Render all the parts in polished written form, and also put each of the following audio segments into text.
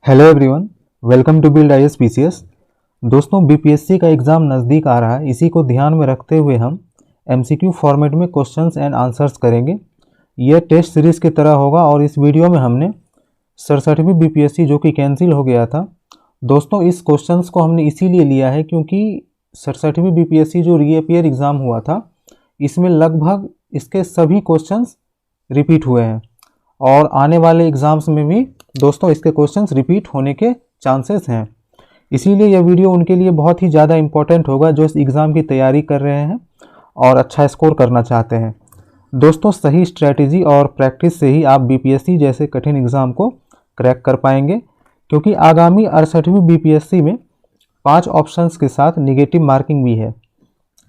Hello everyone, welcome to build IAS-PCS। दोस्तों, BPSC का exam नज़दीक आ रहा है। इसी को ध्यान में रखते हुए हम MCQ फॉर्मेट में क्वेश्चंस एंड आंसर्स करेंगे। यह टेस्ट सीरीज़ की तरह होगा और इस वीडियो में हमने 67वीं बीपीएससी जो कि कैंसिल हो गया था। दोस्तों, इस क्वेश्चंस को हमने इसीलिए लिया है क्योंकि 67वीं बीपीएससी जो रीअपियर एग्ज़ाम हुआ था, इसमें लगभग इसके सभी क्वेश्चंस रिपीट हुए हैं और आने वाले एग्ज़ाम्स में भी दोस्तों इसके क्वेश्चंस रिपीट होने के चांसेस हैं। इसीलिए यह वीडियो उनके लिए बहुत ही ज़्यादा इम्पोर्टेंट होगा जो इस एग्ज़ाम की तैयारी कर रहे हैं और अच्छा स्कोर करना चाहते हैं। दोस्तों, सही स्ट्रैटेजी और प्रैक्टिस से ही आप बीपीएससी जैसे कठिन एग्ज़ाम को क्रैक कर पाएंगे, क्योंकि आगामी 68वीं बीपीएससी में 5 ऑप्शंस के साथ निगेटिव मार्किंग भी है।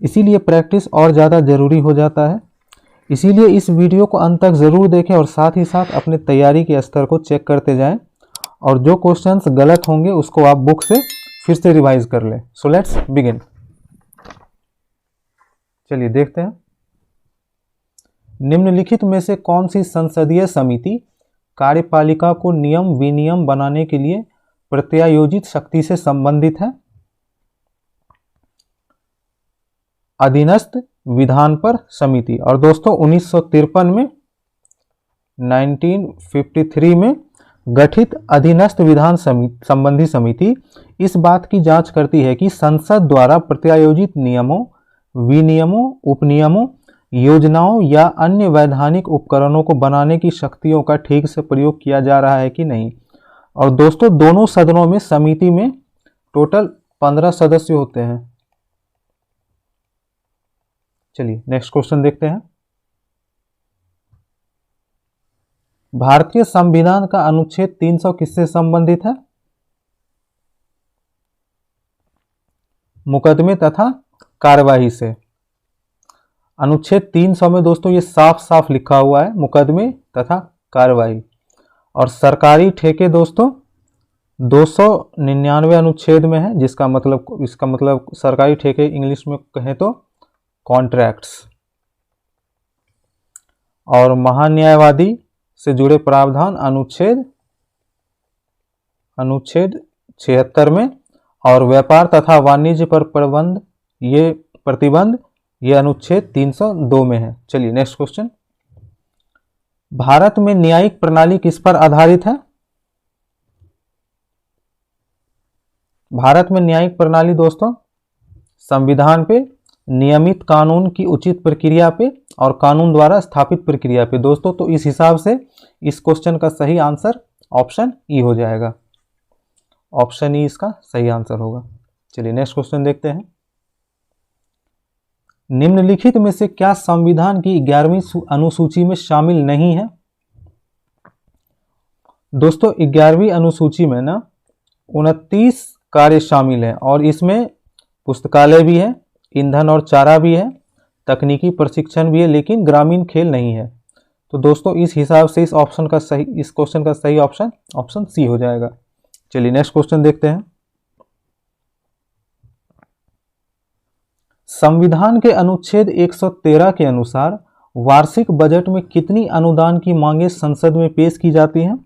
इसीलिए प्रैक्टिस और ज़्यादा ज़रूरी हो जाता है। इसीलिए इस वीडियो को अंत तक ज़रूर देखें और साथ ही साथ अपने तैयारी के स्तर को चेक करते जाएं और जो क्वेश्चंस गलत होंगे उसको आप बुक से फिर से रिवाइज कर लें। So let's begin. चलिए देखते हैं, निम्नलिखित में से कौन सी संसदीय समिति कार्यपालिका को नियम विनियम बनाने के लिए प्रत्यायोजित शक्ति से संबंधित है? अधीनस्थ विधान पर समिति। और दोस्तों 1953 में 1953 में गठित अधीनस्थ विधान संबंधी समिति इस बात की जांच करती है कि संसद द्वारा प्रत्यायोजित नियमों, विनियमों, उपनियमों, योजनाओं या अन्य वैधानिक उपकरणों को बनाने की शक्तियों का ठीक से प्रयोग किया जा रहा है कि नहीं। और दोस्तों दोनों सदनों में समिति में टोटल 15 सदस्य होते हैं। चलिए नेक्स्ट क्वेश्चन देखते हैं। भारतीय संविधान का अनुच्छेद 300 किससे संबंधित है? मुकदमे तथा कार्यवाही से। अनुच्छेद 300 में दोस्तों ये साफ साफ लिखा हुआ है, मुकदमे तथा कार्यवाही। और सरकारी ठेके दोस्तों 299 अनुच्छेद में है, इसका मतलब सरकारी ठेके इंग्लिश में कहें तो कॉन्ट्रैक्ट्स। और महान्यायवादी से जुड़े प्रावधान अनुच्छेद 76 में। और व्यापार तथा वाणिज्य पर प्रतिबंध ये अनुच्छेद 302 में है। चलिए नेक्स्ट क्वेश्चन, भारत में न्यायिक प्रणाली किस पर आधारित है? भारत में न्यायिक प्रणाली दोस्तों संविधान पे, नियमित कानून की उचित प्रक्रिया पे और कानून द्वारा स्थापित प्रक्रिया पे। दोस्तों तो इस हिसाब से इस क्वेश्चन का सही आंसर ऑप्शन ई हो जाएगा। ऑप्शन ई इसका सही आंसर होगा। चलिए नेक्स्ट क्वेश्चन देखते हैं, निम्नलिखित में से क्या संविधान की 11वीं अनुसूची में शामिल नहीं है? दोस्तों 11वीं अनुसूची में ना 29 कार्य शामिल हैं और इसमें पुस्तकालय भी है, ईंधन और चारा भी है, तकनीकी प्रशिक्षण भी है, लेकिन ग्रामीण खेल नहीं है। तो दोस्तों इस हिसाब से इस क्वेश्चन का सही ऑप्शन सी हो जाएगा। चलिए नेक्स्ट क्वेश्चन देखते हैं, संविधान के अनुच्छेद 113 के अनुसार वार्षिक बजट में कितनी अनुदान की मांगें संसद में पेश की जाती हैं?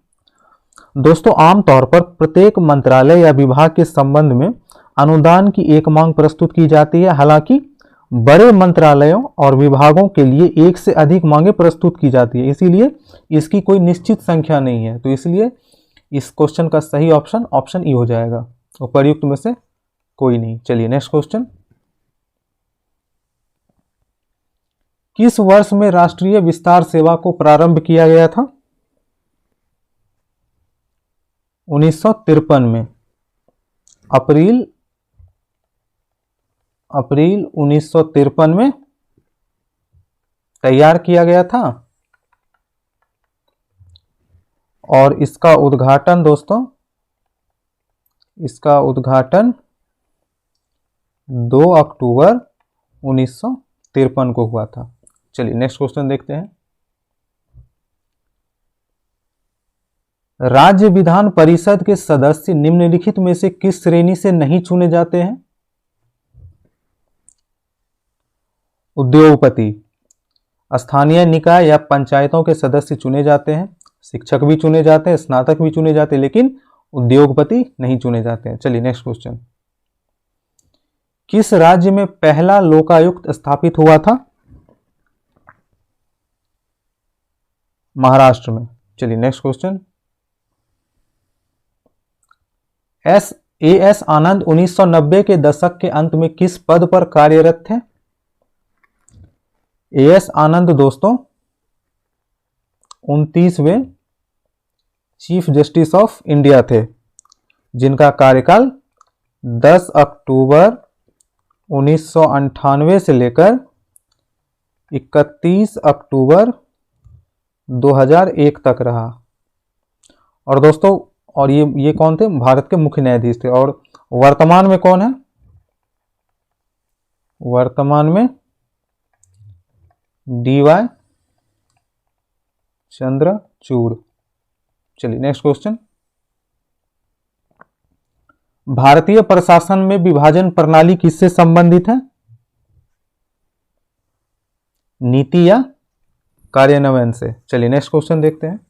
दोस्तों आमतौर पर प्रत्येक मंत्रालय या विभाग के संबंध में अनुदान की एक मांग प्रस्तुत की जाती है। हालांकि बड़े मंत्रालयों और विभागों के लिए एक से अधिक मांगें प्रस्तुत की जाती है, इसीलिए इसकी कोई निश्चित संख्या नहीं है। तो इसलिए इस क्वेश्चन का सही ऑप्शन ई हो जाएगा, उपर्युक्त में से कोई नहीं। चलिए नेक्स्ट क्वेश्चन, किस वर्ष में राष्ट्रीय विस्तार सेवा को प्रारंभ किया गया था? 1953 में। अप्रैल 1953 में तैयार किया गया था। और इसका उद्घाटन दोस्तों 2 अक्टूबर 1953 को हुआ था। चलिए नेक्स्ट क्वेश्चन देखते हैं, राज्य विधान परिषद के सदस्य निम्नलिखित में से किस श्रेणी से नहीं चुने जाते हैं? उद्योगपति, स्थानीय निकाय या पंचायतों के सदस्य चुने जाते हैं, शिक्षक भी चुने जाते हैं, स्नातक भी चुने जाते हैं, लेकिन उद्योगपति नहीं चुने जाते हैं। चलिए नेक्स्ट क्वेश्चन, किस राज्य में पहला लोकायुक्त स्थापित हुआ था? महाराष्ट्र में। चलिए नेक्स्ट क्वेश्चन, एस आनंद 1990 के दशक के अंत में किस पद पर कार्यरत थे? एस आनंद दोस्तों 29वें चीफ जस्टिस ऑफ इंडिया थे, जिनका कार्यकाल 10 अक्टूबर 1998 से लेकर 31 अक्टूबर 2001 तक रहा। और दोस्तों और ये कौन थे? भारत के मुख्य न्यायाधीश थे। और वर्तमान में कौन है? वर्तमान में DY चंद्रचूड़। चलिए नेक्स्ट क्वेश्चन, भारतीय प्रशासन में विभाजन प्रणाली किससे संबंधित है? नीति या कार्यान्वयन से। चलिए नेक्स्ट क्वेश्चन देखते हैं,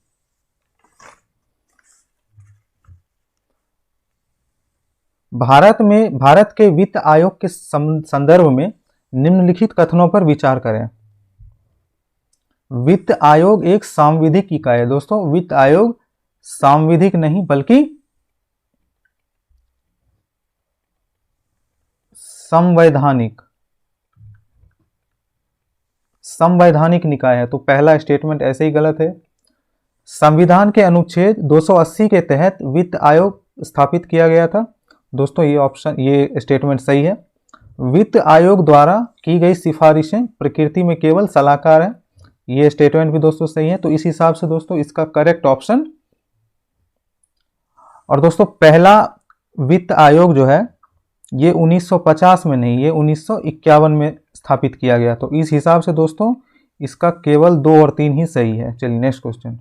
भारत के वित्त आयोग के संदर्भ में निम्नलिखित कथनों पर विचार करें। वित्त आयोग एक सांविधिक इकाई है। दोस्तों वित्त आयोग सांविधिक नहीं बल्कि संवैधानिक निकाय है। तो पहला स्टेटमेंट ऐसे ही गलत है। संविधान के अनुच्छेद 280 के तहत वित्त आयोग स्थापित किया गया था। दोस्तों ये स्टेटमेंट सही है। वित्त आयोग द्वारा की गई सिफारिशें प्रकृति में केवल सलाहकार है। ये स्टेटमेंट भी दोस्तों सही है। तो इस हिसाब से दोस्तों इसका करेक्ट ऑप्शन, और दोस्तों पहला वित्त आयोग जो है ये 1950 में नहीं, ये 1951 में स्थापित किया गया। तो इस हिसाब से दोस्तों इसका केवल 2 और 3 ही सही है। चलिए next question,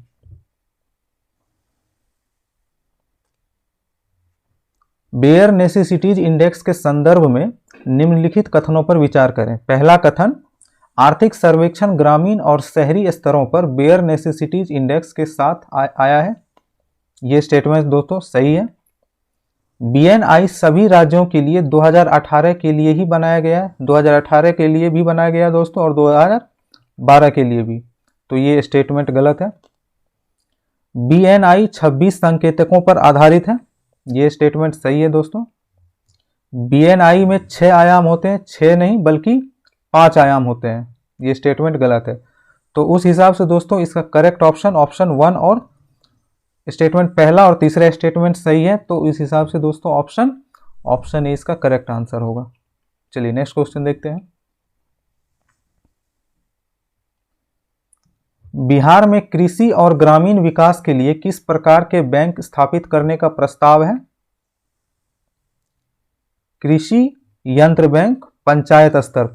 bear necessities index के संदर्भ में निम्नलिखित कथनों पर विचार करें। पहला कथन, आर्थिक सर्वेक्षण ग्रामीण और शहरी स्तरों पर बेयर नेसेसिटीज इंडेक्स के साथ आया है। यह स्टेटमेंट दोस्तों सही है। BNI सभी राज्यों के लिए 2018 के लिए ही बनाया गया है। 2018 के लिए भी बनाया गया दोस्तों और 2012 के लिए भी। तो ये स्टेटमेंट गलत है। BNI 26 संकेतकों पर आधारित है। ये स्टेटमेंट सही है दोस्तों। BNI में 6 आयाम होते हैं, 6 नहीं बल्कि 5 आयाम होते हैं। ये स्टेटमेंट गलत है। तो उस हिसाब से दोस्तों इसका करेक्ट ऑप्शन 1 और स्टेटमेंट पहला और तीसरा स्टेटमेंट सही है। तो इस हिसाब से दोस्तों ऑप्शन ए इसका करेक्ट आंसर होगा। चलिए नेक्स्ट क्वेश्चन देखते हैं, बिहार में कृषि और ग्रामीण विकास के लिए किस प्रकार के बैंक स्थापित करने का प्रस्ताव है? कृषि यंत्र बैंक पंचायत स्तर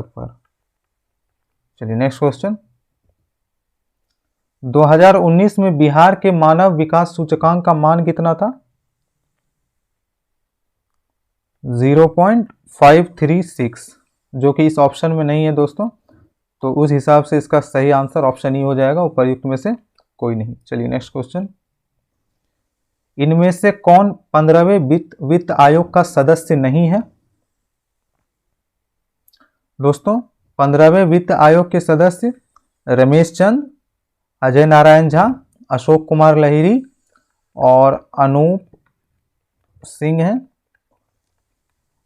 पर, चलिए नेक्स्ट क्वेश्चन, 2019 में बिहार के मानव विकास सूचकांक का मान कितना था? 0.536, जो कि इस ऑप्शन में नहीं है दोस्तों। तो उस हिसाब से इसका सही आंसर ऑप्शन ही हो जाएगा, उपर्युक्त में से कोई नहीं। चलिए नेक्स्ट क्वेश्चन, इनमें से कौन 15वें वित्त आयोग का सदस्य नहीं है? दोस्तों 15वें वित्त आयोग के सदस्य रमेश चंद, अजय नारायण झा, अशोक कुमार लहिरी और अनूप सिंह हैं।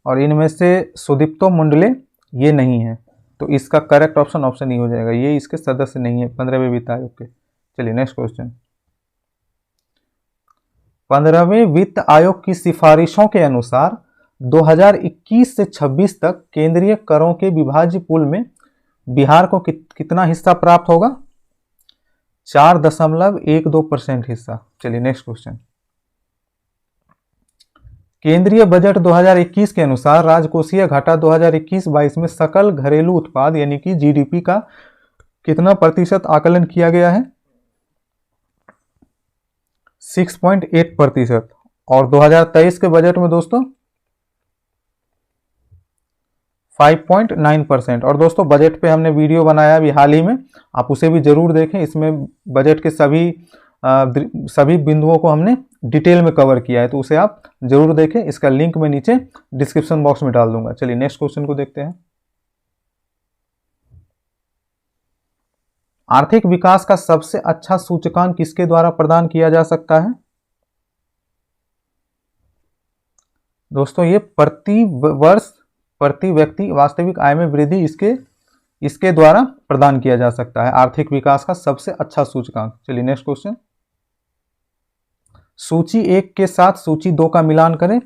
और इनमें से सुदीप्तो मुंडले ये नहीं है। तो इसका करेक्ट ऑप्शन ही हो जाएगा। ये इसके सदस्य नहीं है 15वें वित्त आयोग के। चलिए नेक्स्ट क्वेश्चन, 15वें वित्त आयोग की सिफारिशों के अनुसार 2021 से 26 तक केंद्रीय करों के विभाज्य पूल में बिहार को कितना हिस्सा प्राप्त होगा? 4.12% हिस्सा। चलिए नेक्स्ट क्वेश्चन, केंद्रीय बजट 2021 के अनुसार राजकोषीय घाटा 2021-22 में सकल घरेलू उत्पाद यानी कि GDP का कितना प्रतिशत आकलन किया गया है? 6.8%। और 2023 के बजट में दोस्तों 5.9%। और दोस्तों बजट पे हमने वीडियो बनाया अभी हाल ही में, आप उसे भी जरूर देखें। इसमें बजट के सभी बिंदुओं को हमने डिटेल में कवर किया है, तो उसे आप जरूर देखें। इसका लिंक मैं नीचे डिस्क्रिप्शन बॉक्स में डाल दूंगा। चलिए नेक्स्ट क्वेश्चन को देखते हैं। आर्थिक विकास का सबसे अच्छा सूचकांक किसके द्वारा प्रदान किया जा सकता है? दोस्तों ये प्रति वर्ष प्रति व्यक्ति वास्तविक आय में वृद्धि इसके द्वारा प्रदान किया जा सकता है, आर्थिक विकास का सबसे अच्छा सूचकांक। चलिए नेक्स्ट क्वेश्चन। सूची 1 के साथ सूची 2 का मिलान करें।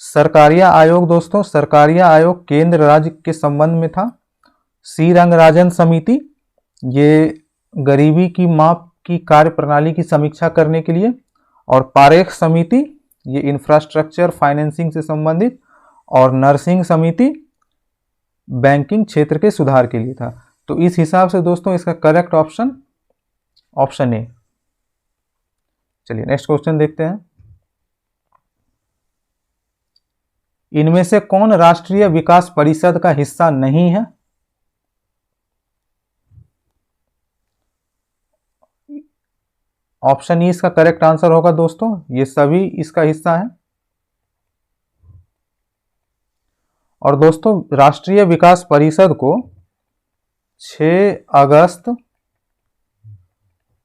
सरकारिया आयोग दोस्तों, सरकारिया आयोग केंद्र राज्य के संबंध में था। सी रंगराजन समिति, ये गरीबी की माप की कार्य प्रणाली की समीक्षा करने के लिए। और पारेख समिति, ये इंफ्रास्ट्रक्चर फाइनेंसिंग से संबंधित। और नरसिंह समिति बैंकिंग क्षेत्र के सुधार के लिए था। तो इस हिसाब से दोस्तों इसका करेक्ट ऑप्शन ए। चलिए नेक्स्ट क्वेश्चन देखते हैं। इनमें से कौन राष्ट्रीय विकास परिषद का हिस्सा नहीं है? ऑप्शन ई इसका करेक्ट आंसर होगा दोस्तों, ये सभी इसका हिस्सा है। और दोस्तों राष्ट्रीय विकास परिषद को 6 अगस्त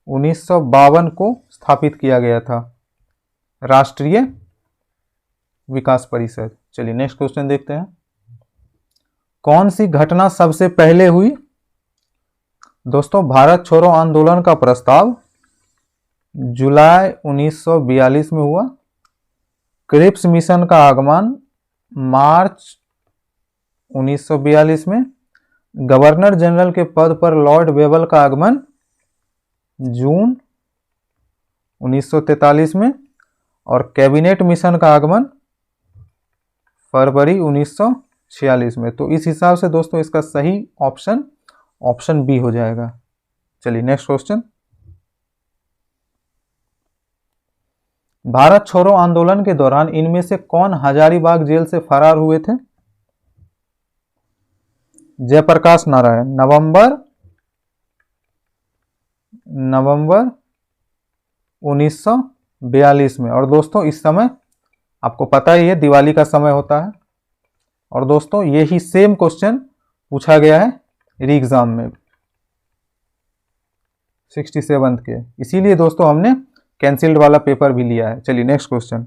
1952 को स्थापित किया गया था, राष्ट्रीय विकास परिषद। चलिए नेक्स्ट क्वेश्चन देखते हैं। कौन सी घटना सबसे पहले हुई? दोस्तों भारत छोड़ो आंदोलन का प्रस्ताव जुलाई 1942 में हुआ। क्रिप्स मिशन का आगमन मार्च 1942 में। गवर्नर जनरल के पद पर लॉर्ड वेबल का आगमन जून 1943 में। और कैबिनेट मिशन का आगमन फरवरी 1946 में। तो इस हिसाब से दोस्तों इसका सही ऑप्शन बी हो जाएगा। चलिए नेक्स्ट क्वेश्चन। भारत छोड़ो आंदोलन के दौरान इनमें से कौन हजारीबाग जेल से फरार हुए थे? जयप्रकाश नारायण, नवंबर 1942 में। और दोस्तों इस समय आपको पता ही है दिवाली का समय होता है। और दोस्तों यही सेम क्वेश्चन पूछा गया है री एग्जाम में 67th के, इसीलिए दोस्तों हमने कैंसिल्ड वाला पेपर भी लिया है। चलिए नेक्स्ट क्वेश्चन।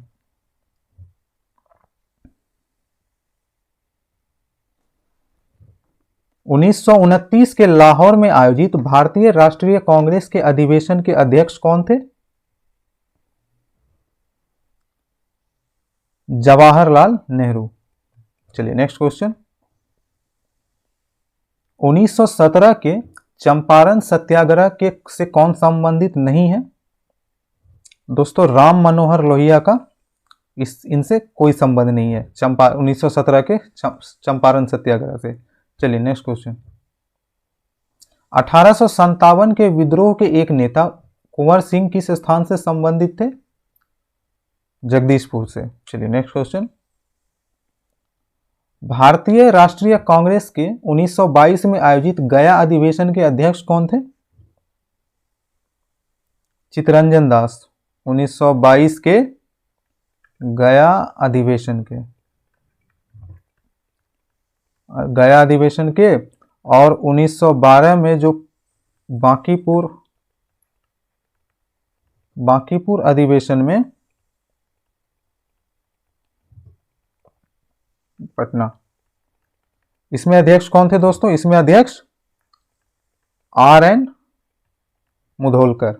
1929 के लाहौर में आयोजित भारतीय राष्ट्रीय कांग्रेस के अधिवेशन के अध्यक्ष कौन थे? जवाहरलाल नेहरू। चलिए नेक्स्ट क्वेश्चन। 1917 के चंपारण सत्याग्रह से कौन संबंधित नहीं है? दोस्तों राम मनोहर लोहिया का इनसे कोई संबंध नहीं है 1917 के चंपारण सत्याग्रह से। चलिए नेक्स्ट क्वेश्चन। 1857 के विद्रोह के एक नेता कुंवर सिंह किस स्थान से संबंधित थे? जगदीशपुर से। चलिए नेक्स्ट क्वेश्चन। भारतीय राष्ट्रीय कांग्रेस के 1922 में आयोजित गया अधिवेशन के अध्यक्ष कौन थे? चित्तरंजन दास। 1922 के गया अधिवेशन के और 1912 में जो बांकीपुर अधिवेशन में पटना, इसमें अध्यक्ष कौन थे दोस्तों? इसमें अध्यक्ष RN मुधोलकर।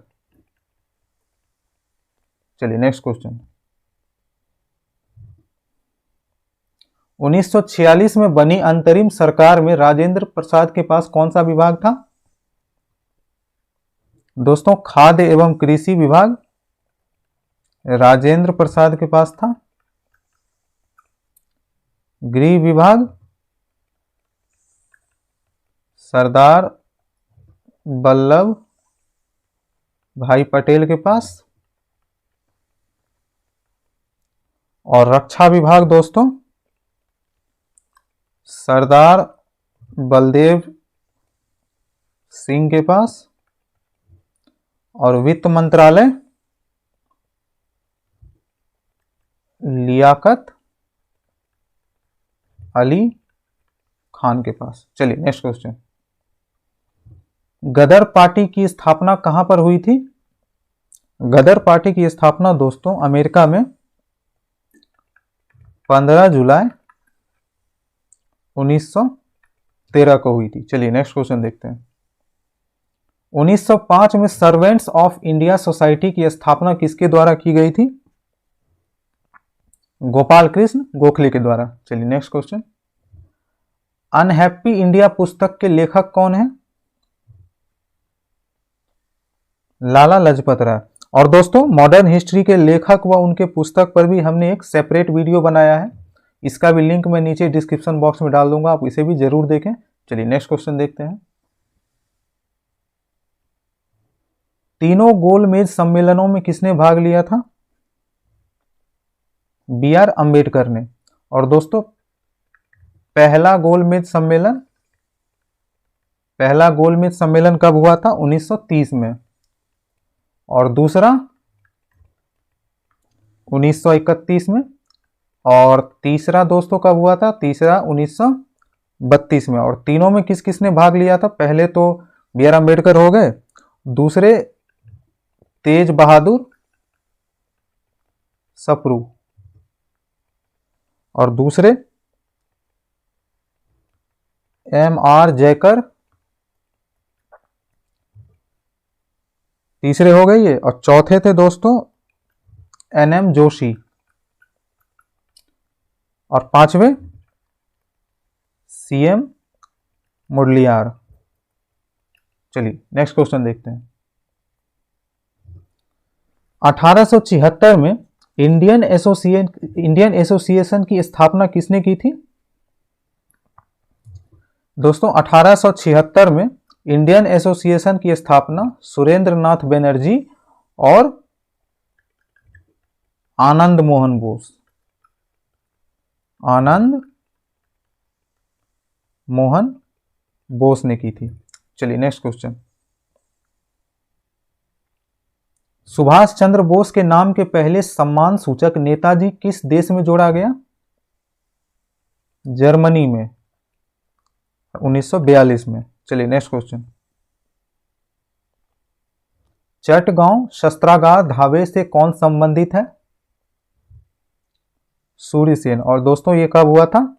चलिए नेक्स्ट क्वेश्चन। 1946 में बनी अंतरिम सरकार में राजेंद्र प्रसाद के पास कौन सा विभाग था? दोस्तों खाद्य एवं कृषि विभाग राजेंद्र प्रसाद के पास था। गृह विभाग सरदार वल्लभ भाई पटेल के पास। और रक्षा विभाग दोस्तों सरदार बलदेव सिंह के पास, और वित्त मंत्रालय लियाकत अली खान के पास। चलिए नेक्स्ट क्वेश्चन। गदर पार्टी की स्थापना कहां पर हुई थी? गदर पार्टी की स्थापना दोस्तों अमेरिका में 15 जुलाई 1913 को हुई थी। चलिए नेक्स्ट क्वेश्चन देखते हैं। 1905 में सर्वेंट्स ऑफ इंडिया सोसाइटी की स्थापना किसके द्वारा की गई थी? गोपाल कृष्ण गोखले के द्वारा। चलिए नेक्स्ट क्वेश्चन। अनहैप्पी इंडिया पुस्तक के लेखक कौन है? लाला लाजपत राय। और दोस्तों मॉडर्न हिस्ट्री के लेखक व उनके पुस्तक पर भी हमने एक सेपरेट वीडियो बनाया है, इसका भी लिंक मैं नीचे डिस्क्रिप्शन बॉक्स में डाल दूंगा, आप इसे भी जरूर देखें। चलिए नेक्स्ट क्वेश्चन देखते हैं। तीनों गोलमेज सम्मेलनों में किसने भाग लिया था? बी आर अंबेडकर ने। और दोस्तों पहला गोलमेज सम्मेलन कब हुआ था? 1930 में, और दूसरा 1931 में, और तीसरा दोस्तों कब हुआ था? तीसरा 1932 में। और तीनों में किस किसने भाग लिया था? पहले तो बी आर अंबेडकर हो गए, दूसरे तेज बहादुर सप्रू, और दूसरे एम आर जयकर, तीसरे हो गए ये, और चौथे थे दोस्तों एन एम जोशी, और पांचवें सी एम मुडलियार। चलिए नेक्स्ट क्वेश्चन देखते हैं। 1876 में इंडियन एसोसिएशन की स्थापना किसने की थी? दोस्तों 1876 में इंडियन एसोसिएशन की स्थापना सुरेंद्र नाथ बनर्जी और आनंद मोहन बोस ने की थी। चलिए नेक्स्ट क्वेश्चन। सुभाष चंद्र बोस के नाम के पहले सम्मान सूचक नेताजी किस देश में जोड़ा गया? जर्मनी में 1942 में। चलिए नेक्स्ट क्वेश्चन। चटगांव शस्त्रागार ढाबे से कौन संबंधित है? सूर्य सेन। और दोस्तों ये कब हुआ था?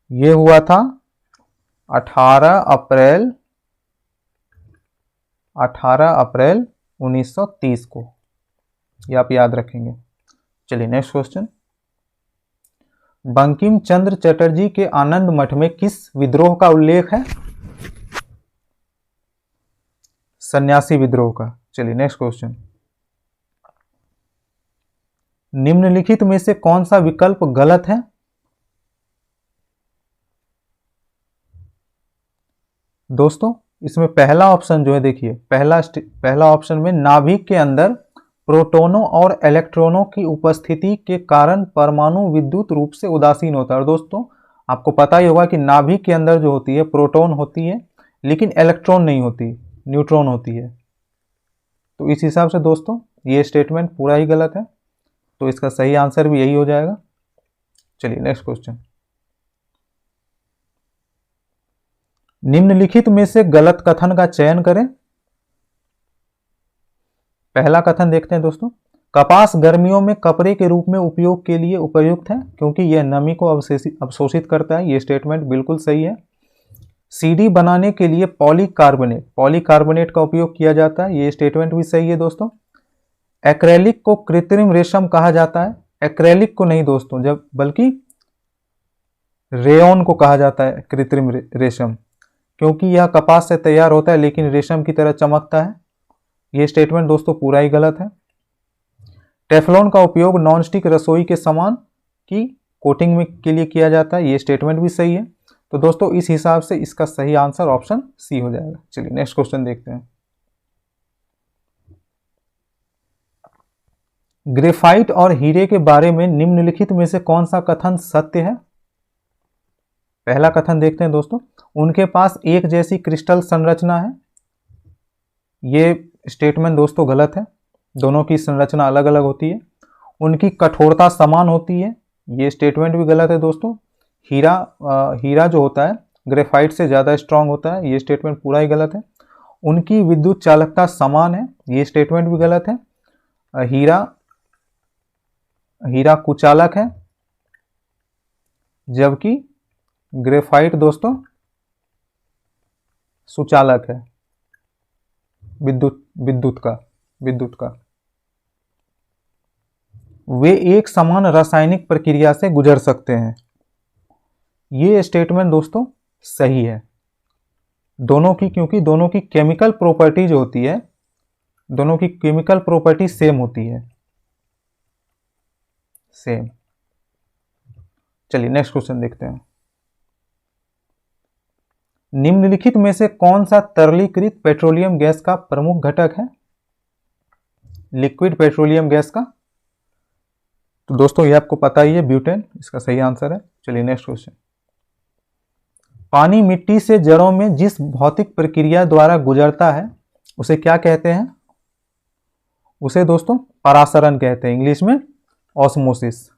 ये हुआ था 18 अप्रैल 1930 को, ये आप याद रखेंगे। चलिए नेक्स्ट क्वेश्चन। बंकिम चंद्र चटर्जी के आनंद मठ में किस विद्रोह का उल्लेख है? सन्यासी विद्रोह का। चलिए नेक्स्ट क्वेश्चन। निम्नलिखित में से कौन सा विकल्प गलत है? दोस्तों इसमें पहला ऑप्शन जो है, देखिए पहला ऑप्शन में नाभिक के अंदर प्रोटोनों और इलेक्ट्रॉनों की उपस्थिति के कारण परमाणु विद्युत रूप से उदासीन होता है। और दोस्तों आपको पता ही होगा कि नाभिक के अंदर जो होती है प्रोटॉन होती है, लेकिन इलेक्ट्रॉन नहीं होती, न्यूट्रॉन होती है। तो इस हिसाब से दोस्तों ये स्टेटमेंट पूरा ही गलत है, तो इसका सही आंसर भी यही हो जाएगा। चलिए नेक्स्ट क्वेश्चन। निम्नलिखित में से गलत कथन का चयन करें। पहला कथन देखते हैं दोस्तों। कपास गर्मियों में कपड़े के रूप में उपयोग के लिए उपयुक्त है क्योंकि यह नमी को अवशोषित करता है। यह स्टेटमेंट बिल्कुल सही है। सीडी बनाने के लिए पॉलीकार्बोनेट का उपयोग किया जाता है। यह स्टेटमेंट भी सही है दोस्तों। एक्रेलिक को कृत्रिम रेशम कहा जाता है। एक्रेलिक को नहीं दोस्तों, जब बल्कि रेयन को कहा जाता है कृत्रिम रेशम, क्योंकि यह कपास से तैयार होता है लेकिन रेशम की तरह चमकता है। यह स्टेटमेंट दोस्तों पूरा ही गलत है। टेफ्लॉन का उपयोग नॉनस्टिक रसोई के सामान की कोटिंग में के लिए किया जाता है। यह स्टेटमेंट भी सही है। तो दोस्तों इस हिसाब से इसका सही आंसर ऑप्शन सी हो जाएगा। चलिए नेक्स्ट क्वेश्चन देखते हैं। ग्रेफाइट और हीरे के बारे में निम्नलिखित में से कौन सा कथन सत्य है? पहला कथन देखते हैं दोस्तों, उनके पास एक जैसी क्रिस्टल संरचना है। ये स्टेटमेंट दोस्तों गलत है, दोनों की संरचना अलग अलग होती है। उनकी कठोरता समान होती है, ये स्टेटमेंट भी गलत है दोस्तों। हीरा जो होता है ग्रेफाइट से ज़्यादा स्ट्रांग होता है, ये स्टेटमेंट पूरा ही गलत है। उनकी विद्युत चालकता समान है, ये स्टेटमेंट भी गलत है। हीरा कुचालक है, जबकि ग्रेफाइट दोस्तों सुचालक है, विद्युत का। वे एक समान रासायनिक प्रक्रिया से गुजर सकते हैं, ये स्टेटमेंट दोस्तों सही है। दोनों की, क्योंकि दोनों की केमिकल प्रॉपर्टीज होती है, दोनों की केमिकल प्रॉपर्टी सेम होती है, सेम। चलिए नेक्स्ट क्वेश्चन देखते हैं। निम्नलिखित में से कौन सा तरलीकृत पेट्रोलियम गैस का प्रमुख घटक है? लिक्विड पेट्रोलियम गैस का, तो दोस्तों ये आपको पता ही है, ब्यूटेन इसका सही आंसर है। चलिए नेक्स्ट क्वेश्चन। पानी मिट्टी से जड़ों में जिस भौतिक प्रक्रिया द्वारा गुजरता है उसे क्या कहते हैं? उसे दोस्तों परासरण कहते हैं, इंग्लिश में ऑस्मोसिस।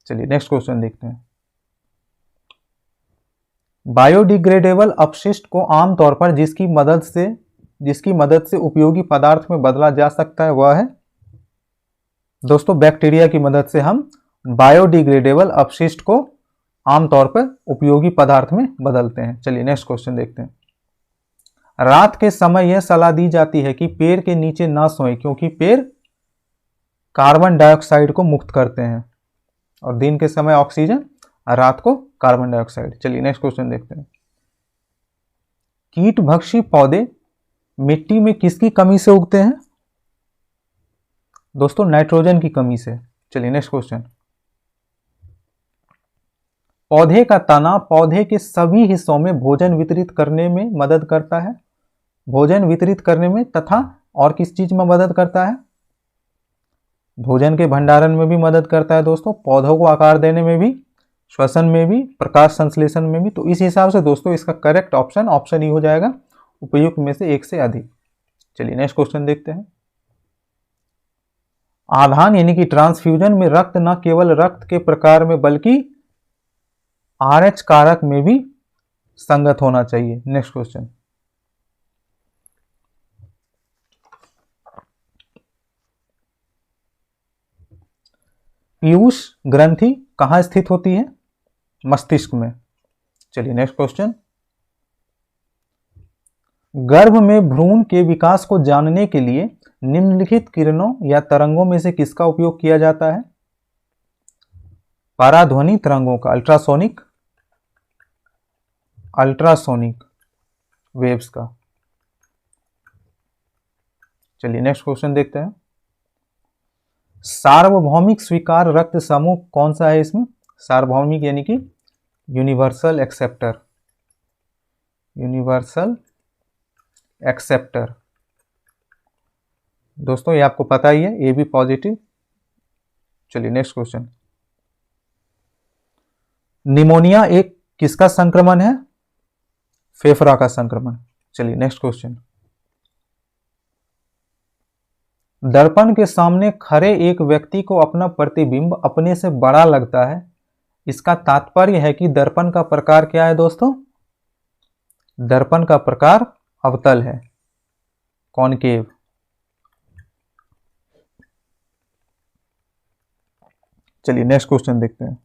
चलिए नेक्स्ट क्वेश्चन देखते हैं। बायोडिग्रेडेबल अपशिष्ट को आमतौर पर जिसकी मदद से उपयोगी पदार्थ में बदला जा सकता है वह है? दोस्तों बैक्टीरिया की मदद से हम बायोडिग्रेडेबल अपशिष्ट को आमतौर पर उपयोगी पदार्थ में बदलते हैं। चलिए नेक्स्ट क्वेश्चन देखते हैं। रात के समय यह सलाह दी जाती है कि पेड़ के नीचे ना सोएं, क्योंकि पेड़ कार्बन डाइऑक्साइड को मुक्त करते हैं, और दिन के समय ऑक्सीजन, रात को कार्बन डाइऑक्साइड। चलिए नेक्स्ट क्वेश्चन देखते हैं। कीटभक्षी पौधे मिट्टी में किसकी कमी से उगते हैं? दोस्तों नाइट्रोजन की कमी से। चलिए नेक्स्ट क्वेश्चन। पौधे का तना पौधे के सभी हिस्सों में भोजन वितरित करने में मदद करता है, भोजन वितरित करने में तथा और किस चीज में मदद करता है? भोजन के भंडारण में भी मदद करता है दोस्तों, पौधों को आकार देने में भी, श्वसन में भी, प्रकाश संश्लेषण में भी। तो इस हिसाब से दोस्तों इसका करेक्ट ऑप्शन ही हो जाएगा, उपयुक्त में से एक से अधिक। चलिए नेक्स्ट क्वेश्चन देखते हैं। आधान यानी कि ट्रांसफ्यूजन में रक्त न केवल रक्त के प्रकार में बल्कि RH कारक में भी संगत होना चाहिए। Next question. पीयूष ग्रंथि कहां स्थित होती है? मस्तिष्क में। चलिए नेक्स्ट क्वेश्चन। गर्भ में भ्रूण के विकास को जानने के लिए निम्नलिखित किरणों या तरंगों में से किसका उपयोग किया जाता है? पराध्वनि तरंगों का, अल्ट्रासोनिक वेव्स का। चलिए नेक्स्ट क्वेश्चन देखते हैं। सार्वभौमिक स्वीकार रक्त समूह कौन सा है इसमें? सार्वभौमिक यानी कि यूनिवर्सल एक्सेप्टर। दोस्तों ये आपको पता ही है, ए बी पॉजिटिव। चलिए नेक्स्ट क्वेश्चन। निमोनिया एक किसका संक्रमण है? फेफड़ा का संक्रमण। चलिए नेक्स्ट क्वेश्चन। दर्पण के सामने खड़े एक व्यक्ति को अपना प्रतिबिंब अपने से बड़ा लगता है, इसका तात्पर्य है कि दर्पण का प्रकार क्या है दोस्तों? दर्पण का प्रकार अवतल है, कॉनकेव। चलिए नेक्स्ट क्वेश्चन देखते हैं।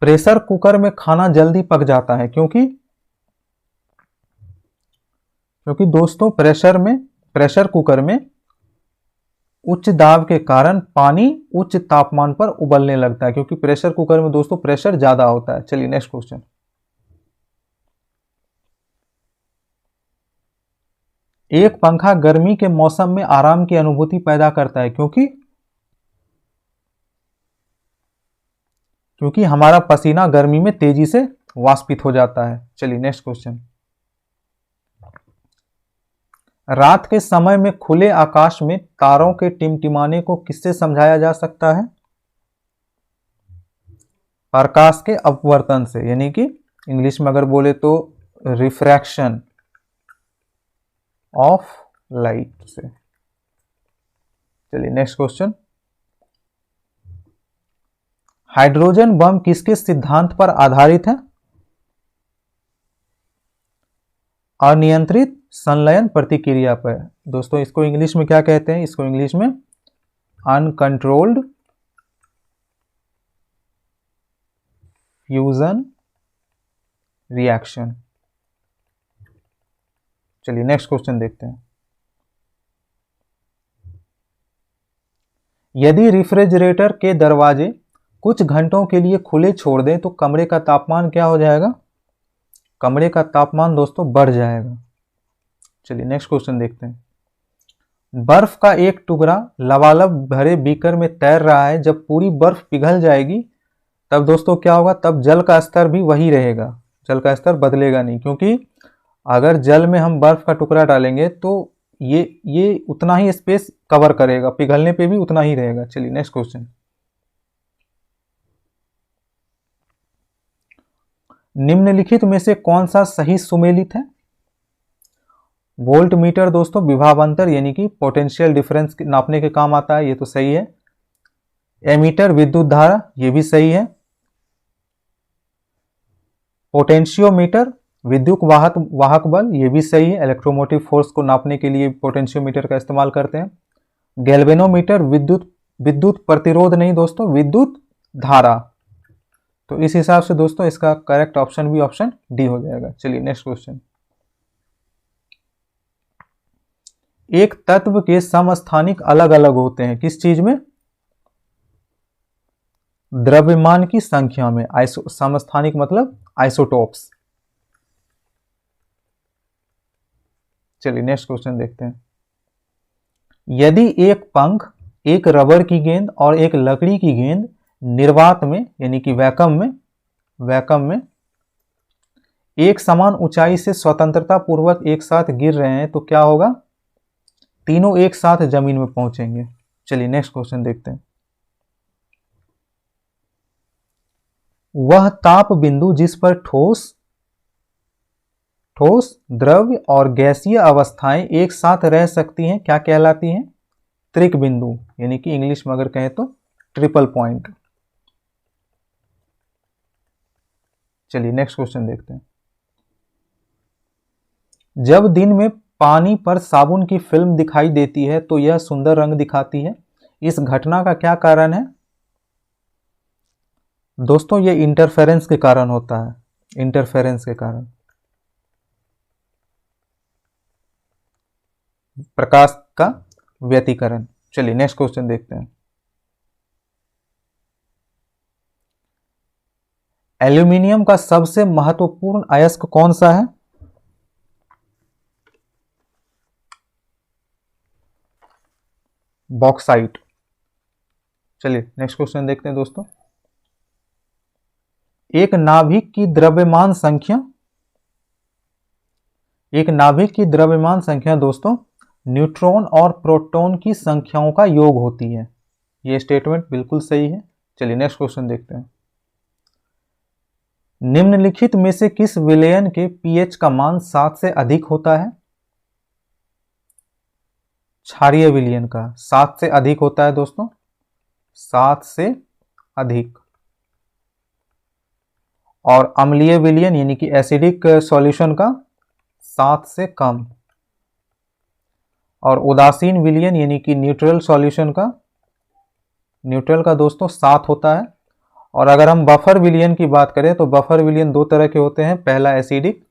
प्रेशर कुकर में खाना जल्दी पक जाता है क्योंकि दोस्तों प्रेशर कुकर में उच्च दाब के कारण पानी उच्च तापमान पर उबलने लगता है, क्योंकि प्रेशर कुकर में दोस्तों प्रेशर ज्यादा होता है। चलिए नेक्स्ट क्वेश्चन। एक पंखा गर्मी के मौसम में आराम की अनुभूति पैदा करता है क्योंकि हमारा पसीना गर्मी में तेजी से वाष्पित हो जाता है। चलिए नेक्स्ट क्वेश्चन। रात के समय में खुले आकाश में तारों के टिमटिमाने को किससे समझाया जा सकता है? प्रकाश के अपवर्तन से, यानी कि इंग्लिश में अगर बोले तो रिफ्रैक्शन ऑफ लाइट से। चलिए नेक्स्ट क्वेश्चन, हाइड्रोजन बम किसके सिद्धांत पर आधारित है? अनियंत्रित संलयन प्रतिक्रिया पर। दोस्तों इसको इंग्लिश में क्या कहते हैं? इसको इंग्लिश में अनकंट्रोल्ड फ्यूजन रिएक्शन। चलिए नेक्स्ट क्वेश्चन देखते हैं, यदि रेफ्रिजरेटर के दरवाजे कुछ घंटों के लिए खुले छोड़ दें तो कमरे का तापमान क्या हो जाएगा? कमरे का तापमान दोस्तों बढ़ जाएगा। चलिए नेक्स्ट क्वेश्चन देखते हैं, बर्फ का एक टुकड़ा लबालब भरे बीकर में तैर रहा है, जब पूरी बर्फ पिघल जाएगी तब दोस्तों क्या होगा? तब जल का स्तर भी वही रहेगा, जल का स्तर बदलेगा नहीं, क्योंकि अगर जल में हम बर्फ का टुकड़ा डालेंगे तो ये उतना ही स्पेस कवर करेगा, पिघलने पे भी उतना ही रहेगा। चलिए नेक्स्ट क्वेश्चन, निम्नलिखित में से कौन सा सही सुमेलित है? वोल्ट मीटर दोस्तों विभवांतर यानी कि पोटेंशियल डिफरेंस नापने के काम आता है, ये तो सही है। एमीटर विद्युत धारा, ये भी सही है। पोटेंशियोमीटर विद्युत वाहक बल, ये भी सही है, इलेक्ट्रोमोटिव फोर्स को नापने के लिए पोटेंशियोमीटर का इस्तेमाल करते हैं। गैल्वेनोमीटर विद्युत प्रतिरोध नहीं दोस्तों, विद्युत धारा। तो इस हिसाब से दोस्तों इसका करेक्ट ऑप्शन भी ऑप्शन डी हो जाएगा। चलिए नेक्स्ट क्वेश्चन, एक तत्व के समस्थानिक अलग अलग होते हैं, किस चीज में? द्रव्यमान की संख्या में। समस्थानिक मतलब आइसोटोप्स। चलिए नेक्स्ट क्वेश्चन देखते हैं, यदि एक पंख, एक रबर की गेंद और एक लकड़ी की गेंद निर्वात में यानी कि वैक्यूम में एक समान ऊंचाई से स्वतंत्रता पूर्वक एक साथ गिर रहे हैं तो क्या होगा? तीनों एक साथ जमीन में पहुंचेंगे। चलिए नेक्स्ट क्वेश्चन देखते हैं, वह ताप बिंदु जिस पर ठोस, द्रव्य और गैसीय अवस्थाएं एक साथ रह सकती हैं क्या कहलाती हैं? त्रिक बिंदु, यानी कि इंग्लिश में अगर कहें तो ट्रिपल पॉइंट। चलिए नेक्स्ट क्वेश्चन देखते हैं, जब दिन में पानी पर साबुन की फिल्म दिखाई देती है तो यह सुंदर रंग दिखाती है, इस घटना का क्या कारण है? दोस्तों यह इंटरफेरेंस के कारण होता है, इंटरफेरेंस के कारण, प्रकाश का व्यतिकरण। चलिए नेक्स्ट क्वेश्चन देखते हैं, एल्यूमिनियम का सबसे महत्वपूर्ण अयस्क कौन सा है? बॉक्साइट। चलिए नेक्स्ट क्वेश्चन देखते हैं दोस्तों, एक नाभिक की द्रव्यमान संख्या दोस्तों न्यूट्रॉन और प्रोटॉन की संख्याओं का योग होती है। यह स्टेटमेंट बिल्कुल सही है। चलिए नेक्स्ट क्वेश्चन देखते हैं, निम्नलिखित में से किस विलयन के पीएच का मान 7 से अधिक होता है? क्षारीय विलयन का 7 से अधिक होता है दोस्तों, 7 से अधिक। और अम्लीय विलयन यानी कि एसिडिक सॉल्यूशन का 7 से कम। और उदासीन विलयन यानी कि न्यूट्रल सॉल्यूशन का, न्यूट्रल का दोस्तों 7 होता है। और अगर हम बफर विलयन की बात करें तो बफर विलयन 2 तरह के होते हैं, पहला एसिडिक,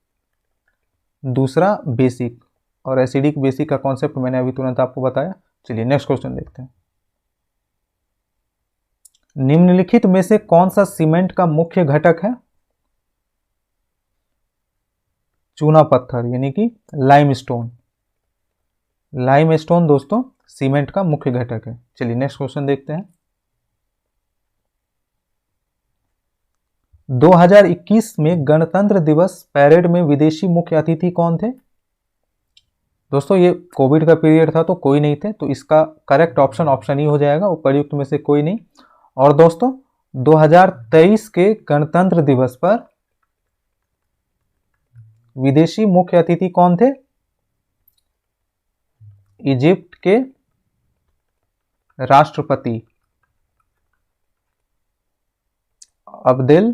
दूसरा बेसिक। और एसिडिक बेसिक का कॉन्सेप्ट मैंने अभी तुरंत आपको बताया। चलिए नेक्स्ट क्वेश्चन देखते हैं, निम्नलिखित में से कौन सा सीमेंट का मुख्य घटक है? चूना पत्थर यानी कि लाइमस्टोन। लाइमस्टोन दोस्तों सीमेंट का मुख्य घटक है। चलिए नेक्स्ट क्वेश्चन देखते हैं, 2021 में गणतंत्र दिवस पैरेड में विदेशी मुख्य अतिथि कौन थे? दोस्तों ये कोविड का पीरियड था तो कोई नहीं थे, तो इसका करेक्ट ऑप्शन ऑप्शन ही हो जाएगा, उपयुक्त में से कोई नहीं। और दोस्तों 2023 के गणतंत्र दिवस पर विदेशी मुख्य अतिथि कौन थे? इजिप्ट के राष्ट्रपति अब्देल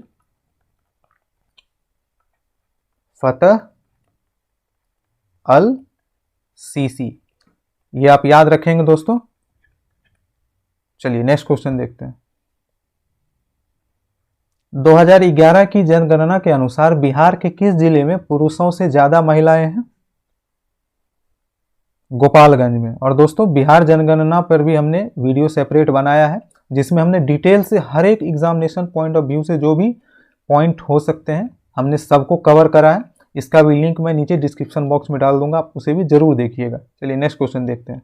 फतह अल सीसी। ये आप याद रखेंगे दोस्तों। चलिए नेक्स्ट क्वेश्चन देखते हैं। 2011 की जनगणना के अनुसार बिहार के किस जिले में पुरुषों से ज्यादा महिलाएं हैं? गोपालगंज में। और दोस्तों बिहार जनगणना पर भी हमने वीडियो सेपरेट बनाया है, जिसमें हमने डिटेल से हर एक एग्जामिनेशन पॉइंट ऑफ व्यू से जो भी पॉइंट हो सकते हैं हमने सबको कवर करा है। इसका भी लिंक मैं नीचे डिस्क्रिप्शन बॉक्स में डाल दूंगा, आप उसे भी जरूर देखिएगा। चलिए नेक्स्ट क्वेश्चन देखते हैं।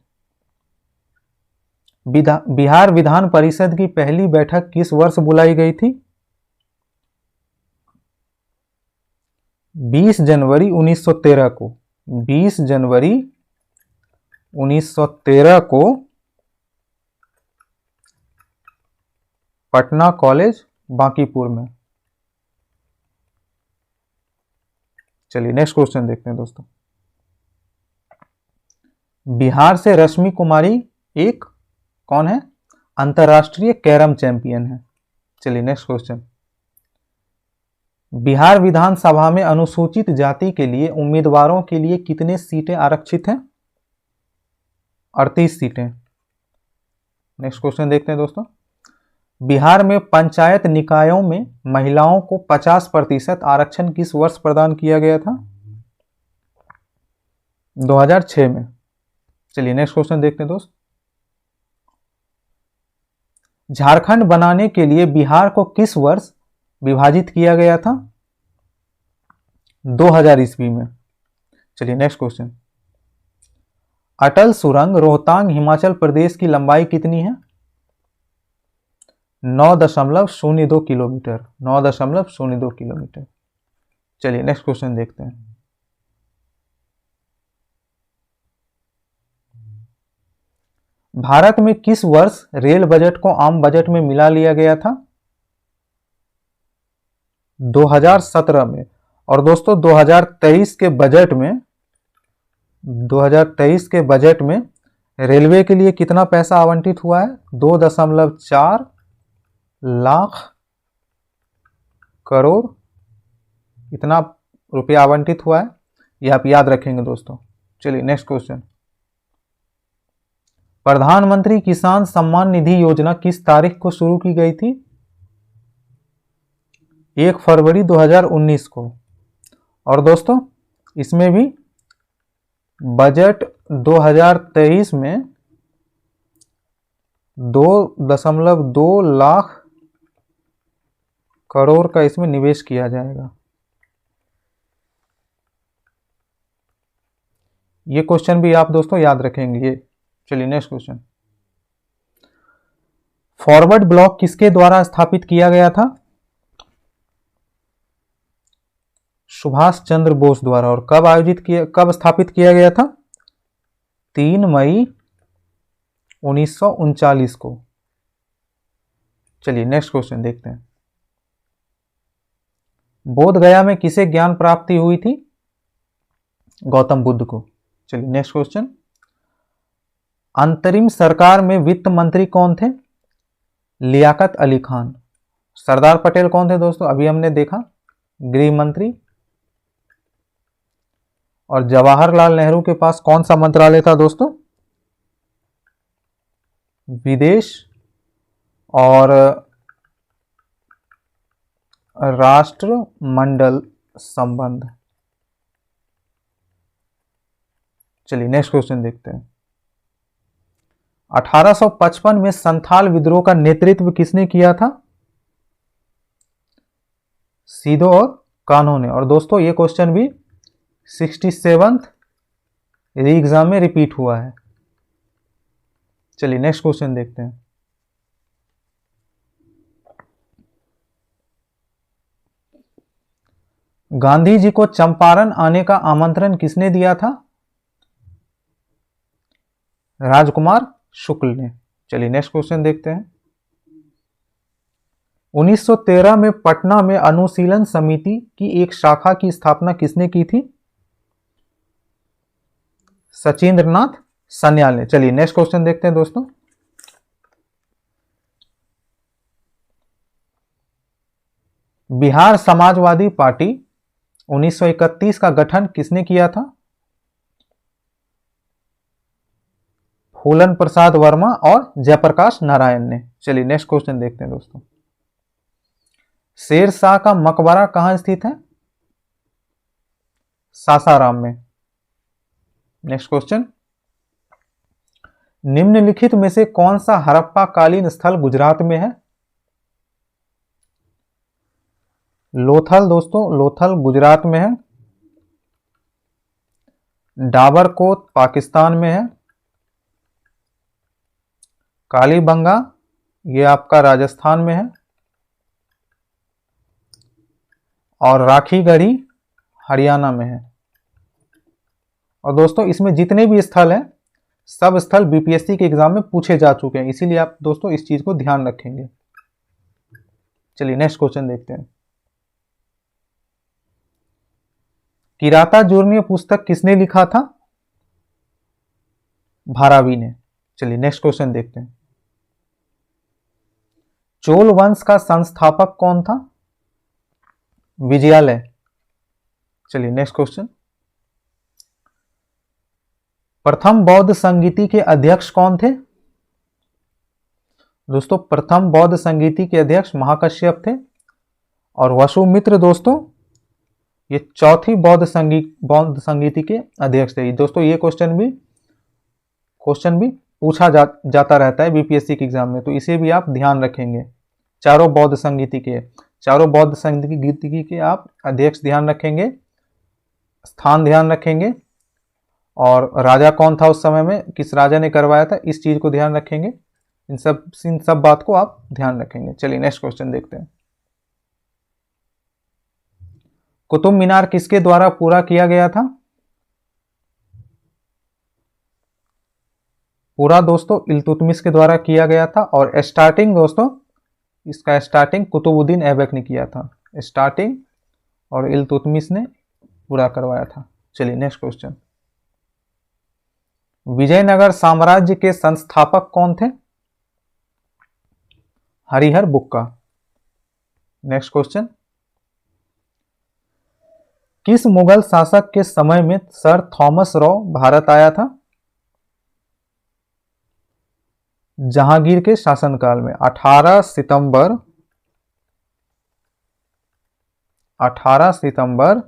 बिहार विधान परिषद की पहली बैठक किस वर्ष बुलाई गई थी? 20 जनवरी 1913 को। 20 जनवरी 1913 को पटना कॉलेज बांकीपुर में। चलिए नेक्स्ट क्वेश्चन देखते हैं दोस्तों। बिहार से रश्मि कुमारी एक कौन है? अंतरराष्ट्रीय कैरम चैंपियन है। चलिए नेक्स्ट क्वेश्चन। बिहार विधानसभा में अनुसूचित जाति के लिए उम्मीदवारों के लिए कितने सीटें आरक्षित हैं? 38 सीटें। नेक्स्ट क्वेश्चन देखते हैं दोस्तों। बिहार में पंचायत निकायों में महिलाओं को 50% आरक्षण किस वर्ष प्रदान किया गया था? 2006 में। चलिए नेक्स्ट क्वेश्चन देखते हैं दोस्त। झारखंड बनाने के लिए बिहार को किस वर्ष विभाजित किया गया था? 2000 ईस्वी में। चलिए नेक्स्ट क्वेश्चन। अटल सुरंग रोहतांग हिमाचल प्रदेश की लंबाई कितनी है? 9.02 किलोमीटर। 9.02 किलोमीटर। चलिए नेक्स्ट क्वेश्चन देखते हैं। भारत में किस वर्ष रेल बजट को आम बजट में मिला लिया गया था? 2017 में। और दोस्तों 2023 के बजट में रेलवे के लिए कितना पैसा आवंटित हुआ है? 2.4 लाख करोड़ इतना रुपया आवंटित हुआ है। यह आप याद रखेंगे दोस्तों। चलिए नेक्स्ट क्वेश्चन। प्रधानमंत्री किसान सम्मान निधि योजना किस तारीख को शुरू की गई थी? 1 फरवरी 2019 को। और दोस्तों इसमें भी बजट 2023 में 2.2 लाख करोड़ का इसमें निवेश किया जाएगा। ये क्वेश्चन भी आप दोस्तों याद रखेंगे ये। चलिए नेक्स्ट क्वेश्चन। फॉरवर्ड ब्लॉक किसके द्वारा स्थापित किया गया था? सुभाष चंद्र बोस द्वारा। और कब स्थापित किया गया था? 3 मई 1939 को। चलिए नेक्स्ट क्वेश्चन देखते हैं। बोध गया में किसे ज्ञान प्राप्ति हुई थी? गौतम बुद्ध को। चलिए नेक्स्ट क्वेश्चन। अंतरिम सरकार में वित्त मंत्री कौन थे? लियाकत अली खान। सरदार पटेल कौन थे दोस्तों? अभी हमने देखा गृह मंत्री। और जवाहरलाल नेहरू के पास कौन सा मंत्रालय था दोस्तों? विदेश और राष्ट्रमंडल संबंध। चलिए नेक्स्ट क्वेश्चन देखते हैं। 1855 में संथाल विद्रोह का नेतृत्व किसने किया था? सीधो और कान्हो ने। और दोस्तों ये क्वेश्चन भी 67th री एग्जाम में रिपीट हुआ है। चलिए नेक्स्ट क्वेश्चन देखते हैं। गांधी जी को चंपारण आने का आमंत्रण किसने दिया था? राजकुमार शुक्ल ने। चलिए नेक्स्ट क्वेश्चन देखते हैं। 1913 में पटना में अनुशीलन समिति की एक शाखा की स्थापना किसने की थी? सचिंद्रनाथ सान्याल ने। चलिए नेक्स्ट क्वेश्चन देखते हैं दोस्तों। बिहार समाजवादी पार्टी 1931 का गठन किसने किया था? फूलन प्रसाद वर्मा और जयप्रकाश नारायण ने। चलिए नेक्स्ट क्वेश्चन देखते हैं दोस्तों। शेर शाह का मकबरा कहां स्थित है? सासाराम में। नेक्स्ट क्वेश्चन, निम्नलिखित में से कौन सा हड़प्पा कालीन स्थल गुजरात में है? लोथल दोस्तों, लोथल गुजरात में है। डाबरकोट पाकिस्तान में है। कालीबंगा ये आपका राजस्थान में है। और राखीगढ़ी हरियाणा में है। और दोस्तों इसमें जितने भी स्थल हैं सब स्थल बीपीएससी के एग्जाम में पूछे जा चुके हैं, इसीलिए आप दोस्तों इस चीज को ध्यान रखेंगे। चलिए नेक्स्ट क्वेश्चन देखते हैं। किराता जूर्नीय पुस्तक किसने लिखा था? भारावी ने। चलिए नेक्स्ट क्वेश्चन देखते हैं। चोल वंश का संस्थापक कौन था? विजयालय। चलिए नेक्स्ट क्वेश्चन। प्रथम बौद्ध संगीति के अध्यक्ष कौन थे? दोस्तों प्रथम बौद्ध संगीति के अध्यक्ष महाकश्यप थे। और वसुमित्र दोस्तों ये चौथी बौद्ध संगीति के अध्यक्ष थे। दोस्तों ये क्वेश्चन भी पूछा जाता रहता है बीपीएससी के एग्जाम में, तो इसे भी आप ध्यान रखेंगे। चारों बौद्ध संगीति के आप अध्यक्ष ध्यान रखेंगे, स्थान ध्यान रखेंगे, और राजा कौन था उस समय में, किस राजा ने करवाया था, इस चीज को ध्यान रखेंगे। इन सब बात को आप ध्यान रखेंगे। चलिए नेक्स्ट क्वेश्चन देखते हैं। कुतुब मीनार किसके द्वारा पूरा किया गया था? पूरा दोस्तों इल्तुतमिश के द्वारा किया गया था। और स्टार्टिंग दोस्तों इसका स्टार्टिंग कुतुबुद्दीन ऐबक ने किया था। स्टार्टिंग और इल्तुतमिश ने पूरा करवाया था। चलिए नेक्स्ट क्वेश्चन। विजयनगर साम्राज्य के संस्थापक कौन थे? हरिहर बुक्का। Next question. किस मुगल शासक के समय में सर थॉमस रॉ भारत आया था? जहांगीर के शासनकाल में 18 सितंबर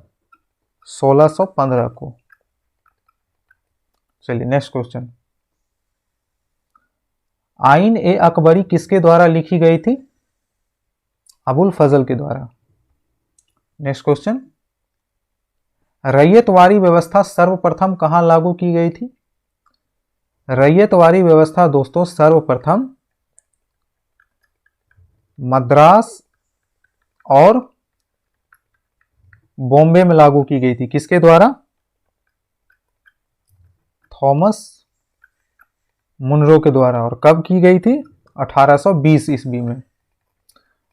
1615 को। चलिए नेक्स्ट क्वेश्चन। आइन ए अकबरी किसके द्वारा लिखी गई थी? अबुल फजल के द्वारा। Next question. रैयतवारी व्यवस्था सर्वप्रथम कहां लागू की गई थी? रैयतवारी व्यवस्था दोस्तों सर्वप्रथम मद्रास और बॉम्बे में लागू की गई थी। किसके द्वारा? थॉमस मुनरो के द्वारा। और कब की गई थी? 1820 ईस्वी में।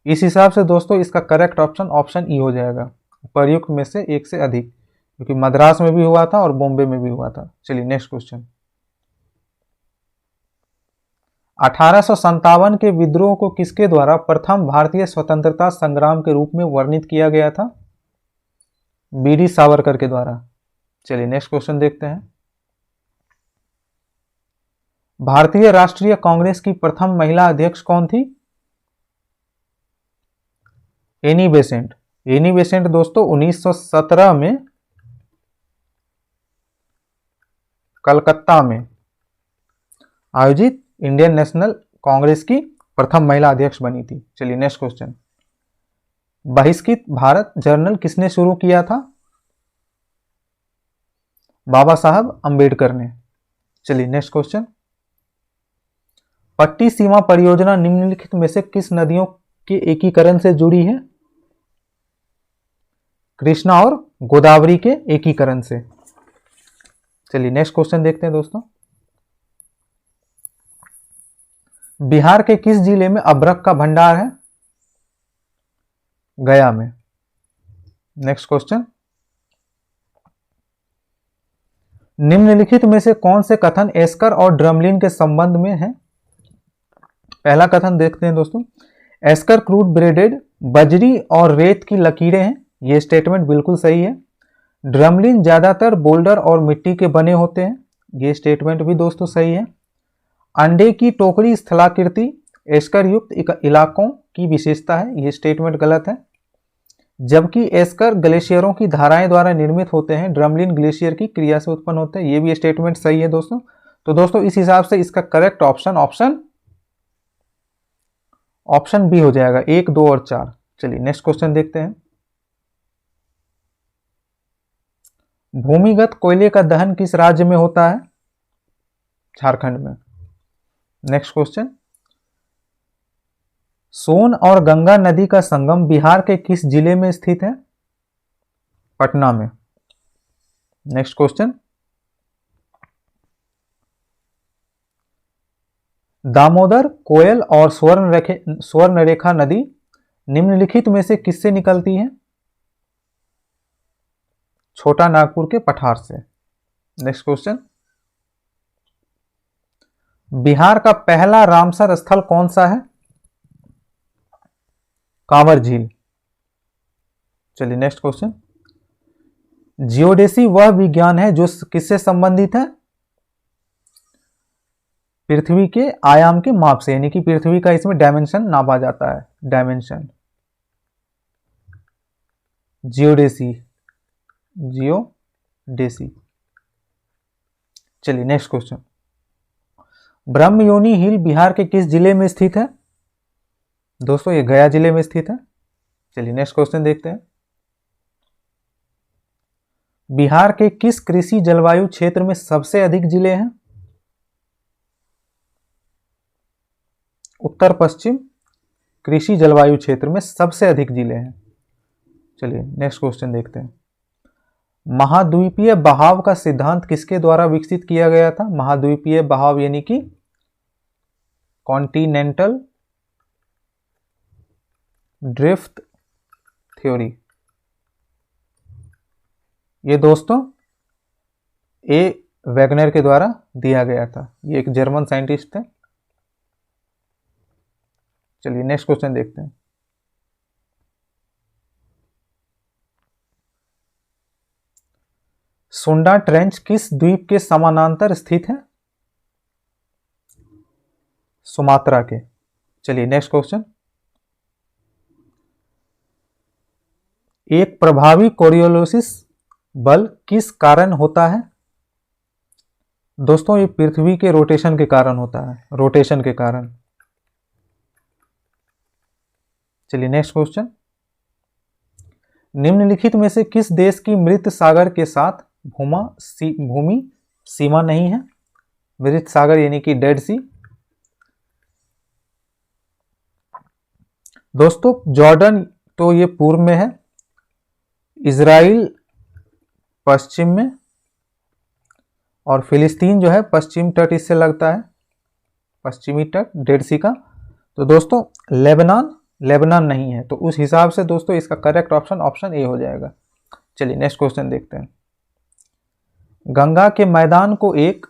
इस हिसाब से दोस्तों इसका करेक्ट ऑप्शन ई हो जाएगा, उपर्युक्त में से एक से अधिक, क्योंकि मद्रास में भी हुआ था और बॉम्बे में भी हुआ था। चलिए नेक्स्ट क्वेश्चन। 1857 के विद्रोह को किसके द्वारा प्रथम भारतीय स्वतंत्रता संग्राम के रूप में वर्णित किया गया था? बीडी सावरकर के द्वारा। चलिए नेक्स्ट क्वेश्चन देखते हैं। भारतीय राष्ट्रीय कांग्रेस की प्रथम महिला अध्यक्ष कौन थी? Annie Besant. एनी बेसेंट दोस्तों 1917 में कलकत्ता में आयोजित इंडियन नेशनल कांग्रेस की प्रथम महिला अध्यक्ष बनी थी। चलिए नेक्स्ट क्वेश्चन। बहिष्कृत भारत जर्नल किसने शुरू किया था? बाबा साहब अंबेडकर ने। चलिए नेक्स्ट क्वेश्चन। पट्टी सीमा परियोजना निम्नलिखित में से किस नदियों के एकीकरण से जुड़ी है? कृष्णा और गोदावरी के एकीकरण से। चलिए नेक्स्ट क्वेश्चन देखते हैं दोस्तों। बिहार के किस जिले में अभ्रक का भंडार है? गया में। नेक्स्ट क्वेश्चन, निम्नलिखित में से कौन से कथन एस्कर और ड्रमलिन के संबंध में है? पहला कथन देखते हैं दोस्तों, एस्कर क्रूड ब्रेडेड बजरी और रेत की लकीरें हैं, ये स्टेटमेंट बिल्कुल सही है। ड्रमलिन ज्यादातर बोल्डर और मिट्टी के बने होते हैं, ये स्टेटमेंट भी दोस्तों सही है। अंडे की टोकरी स्थलाकृति एस्कर युक्त इलाकों की विशेषता है, ये स्टेटमेंट गलत है। जबकि एस्कर ग्लेशियरों की धाराएं द्वारा निर्मित होते हैं, ड्रमलिन ग्लेशियर की क्रिया से उत्पन्न होते हैं, ये भी स्टेटमेंट सही है दोस्तों। तो दोस्तों इस हिसाब से इसका करेक्ट ऑप्शन बी हो जाएगा, 1, 2 और 4। चलिए नेक्स्ट क्वेश्चन देखते हैं, भूमिगत कोयले का दहन किस राज्य में होता है? झारखंड में। नेक्स्ट क्वेश्चन, सोन और गंगा नदी का संगम बिहार के किस जिले में स्थित है? पटना में। नेक्स्ट क्वेश्चन, दामोदर, कोयल और स्वर्णरेखा नदी निम्नलिखित में से किससे निकलती है? छोटा नागपुर के पठार से। नेक्स्ट क्वेश्चन, बिहार का पहला रामसर स्थल कौन सा है? कांवर झील। चलिए नेक्स्ट क्वेश्चन, जियोडेसी वह विज्ञान है जो किससे संबंधित है? पृथ्वी के आयाम के माप से, यानी कि पृथ्वी का इसमें डायमेंशन नापा जाता है, डायमेंशन। जियोडेसी। चलिए नेक्स्ट क्वेश्चन, ब्रह्मयोनी हिल बिहार के किस जिले में स्थित है? दोस्तों ये गया जिले में स्थित है। चलिए नेक्स्ट क्वेश्चन देखते हैं, बिहार के किस कृषि जलवायु क्षेत्र में सबसे अधिक जिले हैं? उत्तर पश्चिम कृषि जलवायु क्षेत्र में सबसे अधिक जिले हैं। चलिए नेक्स्ट क्वेश्चन देखते हैं, महाद्वीपीय बहाव का सिद्धांत किसके द्वारा विकसित किया गया था? महाद्वीपीय बहाव यानी कि कॉन्टिनेंटल ड्रिफ्ट थ्योरी। ये दोस्तों ए वैगनर के द्वारा दिया गया था, ये एक जर्मन साइंटिस्ट थे। चलिए नेक्स्ट क्वेश्चन देखते हैं, सुंडा ट्रेंच किस द्वीप के समानांतर स्थित है? सुमात्रा के। चलिए नेक्स्ट क्वेश्चन, एक प्रभावी कोरियोलिसिस बल किस कारण होता है? दोस्तों ये पृथ्वी के रोटेशन के कारण होता है, रोटेशन के कारण। चलिए नेक्स्ट क्वेश्चन, निम्नलिखित में से किस देश की मृत सागर के साथ भूमि सीमा नहीं है? मृत सागर यानी कि डेड सी। दोस्तों जॉर्डन तो ये पूर्व में है, इजराइल पश्चिम में, और फिलिस्तीन जो है पश्चिम तट इससे लगता है, पश्चिमी तट डेड सी का। तो दोस्तों लेबनान नहीं है, तो उस हिसाब से दोस्तों इसका करेक्ट ऑप्शन ए हो जाएगा। चलिए नेक्स्ट क्वेश्चन देखते हैं, गंगा के मैदान को एक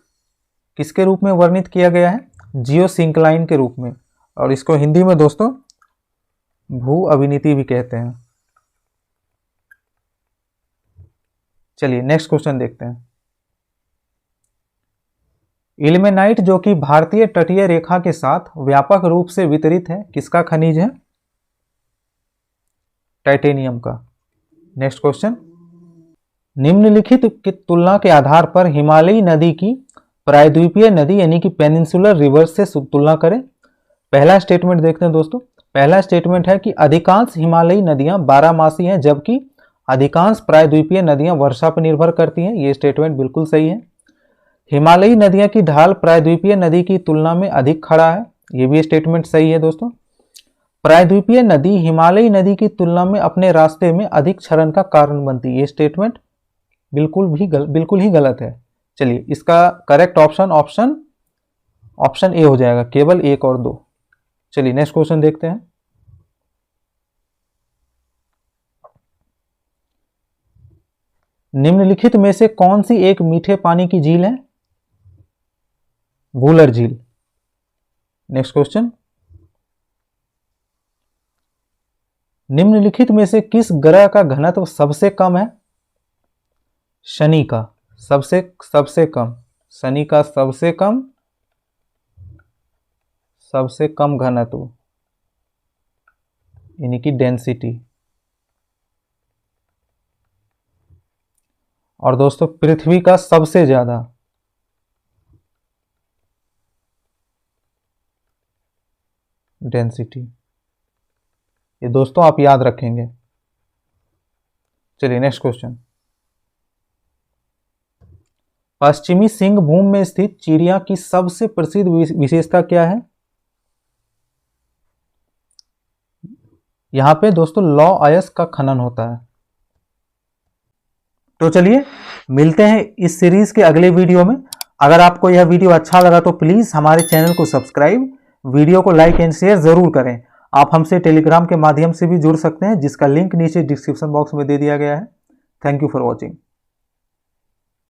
किसके रूप में वर्णित किया गया है? जियोसिंक्लाइन के रूप में, और इसको हिंदी में दोस्तों भू अविनीति भी कहते हैं। चलिए नेक्स्ट क्वेश्चन देखते हैं, इल्मेनाइट जो कि भारतीय तटीय रेखा के साथ व्यापक रूप से वितरित है, किसका खनिज है? टाइटेनियम का। नेक्स्ट क्वेश्चन, निम्नलिखित की तुलना के आधार पर हिमालयी नदी की प्रायद्वीपीय नदी यानी कि पेनिनसुलर रिवर से तुलना करें। पहला स्टेटमेंट देखते हैं दोस्तों, पहला स्टेटमेंट है कि अधिकांश हिमालयी नदियां 12 हैं, जबकि अधिकांश प्रायद्वीपीय नदियां वर्षा पर निर्भर करती हैं, ये स्टेटमेंट बिल्कुल सही है। हिमालयी नदियां की ढाल प्रायद्वीपीय नदी की तुलना में अधिक खड़ा है, ये भी स्टेटमेंट सही है दोस्तों। प्रायद्वीपीय नदी हिमालयी नदी की तुलना में अपने रास्ते में अधिक क्षरण का कारण बनती है, ये स्टेटमेंट बिल्कुल ही गलत है। चलिए इसका करेक्ट ऑप्शन ए हो जाएगा, केवल 1 और 2। चलिए नेक्स्ट क्वेश्चन देखते हैं, निम्नलिखित में से कौन सी एक मीठे पानी की झील है? वूलर झील। नेक्स्ट क्वेश्चन, निम्नलिखित में से किस ग्रह का घनत्व सबसे कम है? शनि का। सबसे कम, शनि का सबसे कम घनत्व यानी कि डेंसिटी। और दोस्तों पृथ्वी का सबसे ज्यादा। डेंसिटी। ये दोस्तों आप याद रखेंगे। चलिए नेक्स्ट क्वेश्चन, पश्चिमी सिंहभूम में स्थित चिड़िया की सबसे प्रसिद्ध विशेषता क्या है? यहां पे दोस्तों लौ अयस्क का खनन होता है। तो चलिए मिलते हैं इस सीरीज के अगले वीडियो में। अगर आपको यह वीडियो अच्छा लगा तो प्लीज हमारे चैनल को सब्सक्राइब, वीडियो को लाइक एंड शेयर जरूर करें। आप हमसे टेलीग्राम के माध्यम से भी जुड़ सकते हैं, जिसका लिंक नीचे डिस्क्रिप्शन बॉक्स में दे दिया गया है। Thank you for watching.